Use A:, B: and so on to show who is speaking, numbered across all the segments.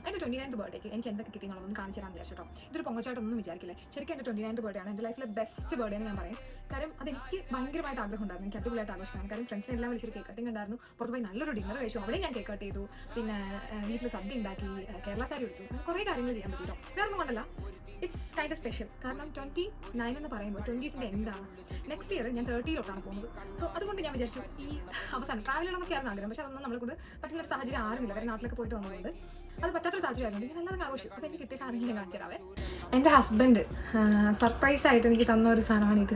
A: എൻ്റെ 29th ബർത്ത്ഡേക്ക് എനിക്ക് എന്തൊക്കെ കിട്ടിയെന്നുള്ളതൊന്ന് കാണിച്ചു തരാൻ വിചാരിച്ചു കേട്ടോ. ഇതൊരു പൊങ്ങച്ചായിട്ടൊന്നും വിചാരിക്കില്ലേ, ശരിക്കും എൻ്റെ 29th ബർത്ത്ഡേ ആണ് എൻ്റെ ലൈഫിലെ ബെസ്റ്റ് ബർത്ത്ഡേ എന്ന് ഞാൻ പറയും. കാര്യം അതെനിക്ക് ഭയങ്കരമായിട്ട് ആഗ്രഹം ഉണ്ടായിരുന്നു, എനിക്ക് അടിപൊളിയായിട്ട് ആഘോഷിക്കണം. കാര്യം ഫ്രണ്ട്സിനെ എല്ലാം വിളിച്ചൊരു കേക്ക് കട്ടിങ് ഉണ്ടായിരുന്നു, പുറത്ത് പോയി നല്ലൊരു ഡിന്നർ കഴിച്ചു, അവിടെ ഞാൻ കേക്ക് കട്ട് ചെയ്തു, പിന്നെ വീട്ടിൽ സദ്യ ഉണ്ടാക്കി, കേരള സാരി എടുത്തു, കുറേ കാര്യങ്ങൾ ചെയ്യാൻ പറ്റിട്ടോ. വേറെ ഒന്നും കൊണ്ടല്ല, ഇറ്റ്സ് കൈൻഡ് ഓഫ് സ്പെഷ്യൽ. കാരണം 29 എന്ന് പറയുമ്പോൾ 20s എന്താണ്, നെക്സ്റ്റ് ഇയർ ഞാൻ 30 പോകുന്നത്. സോ അതുകൊണ്ട് ഞാൻ വിചാരിച്ചു ഈ അവസാനം ട്രാവൽ ചെയ്യണമെന്നൊക്കെ ആയിരുന്നു ആഗ്രഹം. പക്ഷെ അതൊന്നും നമ്മളെ കൊണ്ട് പറ്റുന്ന ഒരു സാഹചര്യം ആയിരുന്നില്ല, കാര്യം നാട്ടിലൊക്കെ പോയിട്ട് വന്നതുകൊണ്ട് അത് പറ്റാത്തൊരു സാഹചര്യം ആയിരുന്നു. ഞാൻ എല്ലാവരും ആഘോഷിച്ചു. അപ്പോൾ എനിക്ക് കിട്ടിയ സാധനം ഞാൻ കാണിച്ചു തരാവേ. എൻ്റെ ഹസ്ബൻഡ് സർപ്രൈസ് ആയിട്ട് എനിക്ക് തന്ന ഒരു സാധനമാണ് ഇത്.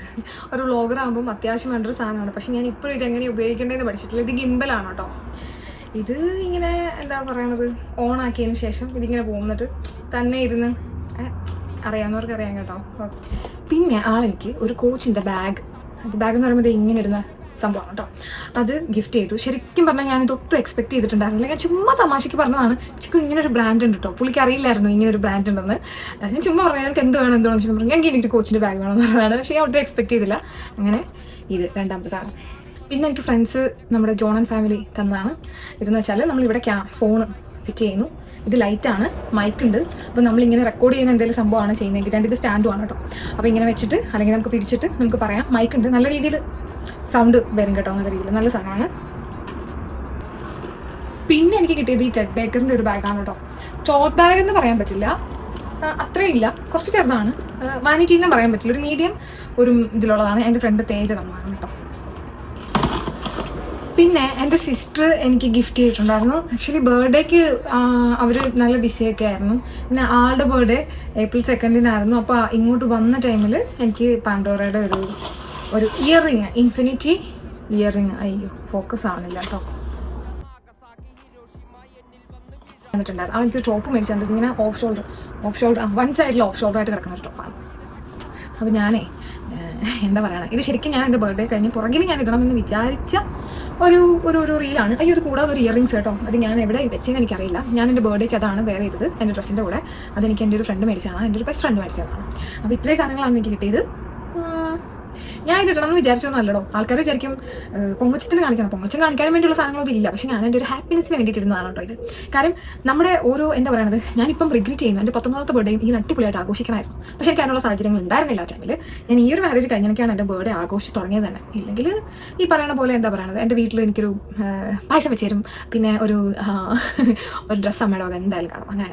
A: ഒരു വ്ളോഗർ ആകുമ്പം അത്യാവശ്യം വേണ്ടൊരു സാധനമാണ്, പക്ഷെ ഞാൻ ഇപ്പോഴും ഇതെങ്ങനെ ഉപയോഗിക്കേണ്ടതെന്ന് പഠിച്ചിട്ടില്ല. ഇത് ഗിംബലാണ് കേട്ടോ. ഇത് ഇങ്ങനെ എന്താ പറയുന്നത്, ഓൺ ആക്കിയതിന് ശേഷം ഇതിങ്ങനെ പോകുന്നിട്ട് തന്നെ ഇരുന്ന് അറിയാവുന്നവർക്ക് അറിയാം കേട്ടോ. പിന്നെ ആളെനിക്ക് ഒരു കോച്ചിൻ്റെ ബാഗ് എന്ന് പറയുമ്പോൾ ഇങ്ങനെ ഇടുന്ന സംഭവമാണ് കേട്ടോ, അത് ഗിഫ്റ്റ് ചെയ്തു. ശരിക്കും പറഞ്ഞാൽ ഞാനിത് ഒട്ടും എക്സ്പെക്ട് ചെയ്തിട്ടുണ്ടായിരുന്നില്ല. ഞാൻ ചുമ്മാ തമാശയ്ക്ക് പറഞ്ഞതാണ്, ചിക്കു ഇങ്ങനെ ഒരു ബ്രാൻഡ് ഉണ്ട് കേട്ടോ. പുള്ളിക്ക് അറിയില്ലായിരുന്നു ഇങ്ങനെ ഒരു ബ്രാൻഡ് ഉണ്ടെന്ന്. ഞാൻ ചുമ്മാ പറഞ്ഞു എനിക്ക് എന്ത് വേണം വെച്ചാൽ പറഞ്ഞു ഞങ്ങൾക്ക് എനിക്ക് കോച്ചിൻ്റെ ബാഗ് വേണമെന്ന് പറഞ്ഞതാണ്. പക്ഷേ ഞാൻ ഒട്ടും എക്സ്പെക്ട് ചെയ്തില്ല. അങ്ങനെ ഇത് രണ്ടാമതാണ്. പിന്നെ എനിക്ക് ഫ്രണ്ട്സ് നമ്മുടെ ജോൺ ആൻഡ് ഫാമിലി തന്നതാണ്. ഇതെന്ന് വെച്ചാൽ നമ്മളിവിടെ ഫോണ് ഫിറ്റ് ചെയ്യുന്നു, ഇത് ലൈറ്റാണ്, മൈക്കുണ്ട്. അപ്പോൾ നമ്മളിങ്ങനെ റെക്കോർഡ് ചെയ്യുന്ന എന്തെങ്കിലും സംഭവമാണ് ചെയ്യുന്നതെങ്കിൽ ഇത് സ്റ്റാൻഡുമാണ് കേട്ടോ. അപ്പോൾ ഇങ്ങനെ വെച്ചിട്ട് അല്ലെങ്കിൽ നമുക്ക് പിടിച്ചിട്ട് നമുക്ക് പറയാം. മൈക്കുണ്ട്, നല്ല രീതിയിൽ സൗണ്ട് വരും കേട്ടോ, നല്ല രീതിയിൽ നല്ല സാധനമാണ്. പിന്നെ എനിക്ക് കിട്ടിയത് ഈ ടെഡ് ബേക്കറിൻ്റെ ഒരു ബാഗാണ് കേട്ടോ. ടോട്ട് ബാഗ് എന്ന് പറയാൻ പറ്റില്ല, അത്രയും ഇല്ല, കുറച്ച് ചെറുതാണ്. വാനിറ്റി എന്നും പറയാൻ പറ്റില്ല, ഒരു മീഡിയം ഒരു ഇതിലുള്ളതാണ്. എൻ്റെ ഫ്രണ്ട് തേജ തന്നതാണ് കേട്ടോ. പിന്നെ എൻ്റെ സിസ്റ്റർ എനിക്ക് ഗിഫ്റ്റ് ചെയ്തിട്ടുണ്ടായിരുന്നു. ആക്ച്വലി ബർത്ത്ഡേക്ക് അവർ നല്ല ബിസിയൊക്കെ ആയിരുന്നു. പിന്നെ ആളുടെ ബർത്ത്ഡേ April 2 അപ്പോൾ ഇങ്ങോട്ട് വന്ന ടൈമിൽ എനിക്ക് പാൻഡോറയുടെ ഒരു year ring, infinity year ring, അയ്യോ ഫോക്കസ് ആവുന്നില്ല കേട്ടോ, വന്നിട്ടുണ്ടായിരുന്നു. അവനക്ക് ടോപ്പ് മേടിച്ചാൽ ഇങ്ങനെ ഓഫ് ഷോൾഡർ വൺ സൈഡിൽ ഓഫ് ഷോൾഡറായിട്ട് കിടക്കുന്ന ഒരു ടോപ്പാണ്. അപ്പോൾ ഞാനേ എന്താ പറയുക, ഇത് ശരിക്കും ഞാൻ എൻ്റെ ബർത്ത്ഡേ കഴിഞ്ഞ് പുറകിൽ ഞാൻ ഇടണമെന്ന് വിചാരിച്ച ഒരു റീലാണ്. അയ്യോ, ഇത് കൂടാതെ ഒരു ഇയറിങ്സ് കേട്ടോ. അത് ഞാൻ എവിടെ വെച്ചെന്ന് എനിക്കറിയില്ല. ഞാൻ എൻ്റെ ബർത്ത്ഡേക്ക് അതാണ് വേറെ ചെയ്തത്, എൻ്റെ ഡ്രസ്സിൻ്റെ കൂടെ. അതെനിക്ക് എൻ്റെ ഒരു ഫ്രണ്ട് മേടിച്ചതാണ്, എൻ്റെ ഒരു ബെസ്റ്റ് ഫ്രണ്ട് മേടിച്ചതാണ്. അപ്പോൾ ഇത്രയും സാധനങ്ങളാണ് എനിക്ക് കിട്ടിയത്. ഞാൻ ഇത് ഇടണമെന്ന് വിചാരിച്ചൊന്നും അല്ലടോ. ആൾക്കാർ വിചാരിക്കും പൊങ്ങച്ചത്തിന് കാണിക്കണം, പൊങ്ങച്ചം കാണിക്കാൻ വേണ്ടിയുള്ള സാധനങ്ങളൊന്നും ഇല്ല. പക്ഷെ ഞാൻ എൻ്റെ ഒരു ഹാപ്പിനെസ്സിന് വേണ്ടിയിട്ട് ഇരുന്നതാണ് കേട്ടോ ഇത്. കാര്യം നമ്മുടെ ഓരോ എന്താ പറയുന്നത്, ഞാനിപ്പം റിഗ്രറ്റ് ചെയ്യുന്നു, എൻ്റെ 19th ബർത്ത്ഡേയും ഇങ്ങനെ അടിപൊളിയായിട്ട് ആഘോഷിക്കണമായിരുന്നു. പക്ഷേ എനിക്ക് അതിനുള്ള സാഹചര്യങ്ങൾ ഉണ്ടായിരുന്നില്ല ആ ടൈമിൽ. ഞാൻ ഈ ഒരു മാരേജ് കഴിഞ്ഞൊക്കെയാണ് എൻ്റെ ബർത്ത്ഡേ ആഘോഷിച്ച് തുടങ്ങിയത് തന്നെ. ഇല്ലെങ്കിൽ ഈ പറയുന്ന പോലെ എന്താ പറയുന്നത്, എൻ്റെ വീട്ടിൽ എനിക്കൊരു പായസം വെച്ച് തരും, പിന്നെ ഒരു ഡ്രസ്സ് അമ്മയുടെ വക എന്തായാലും കാണും, അങ്ങനെ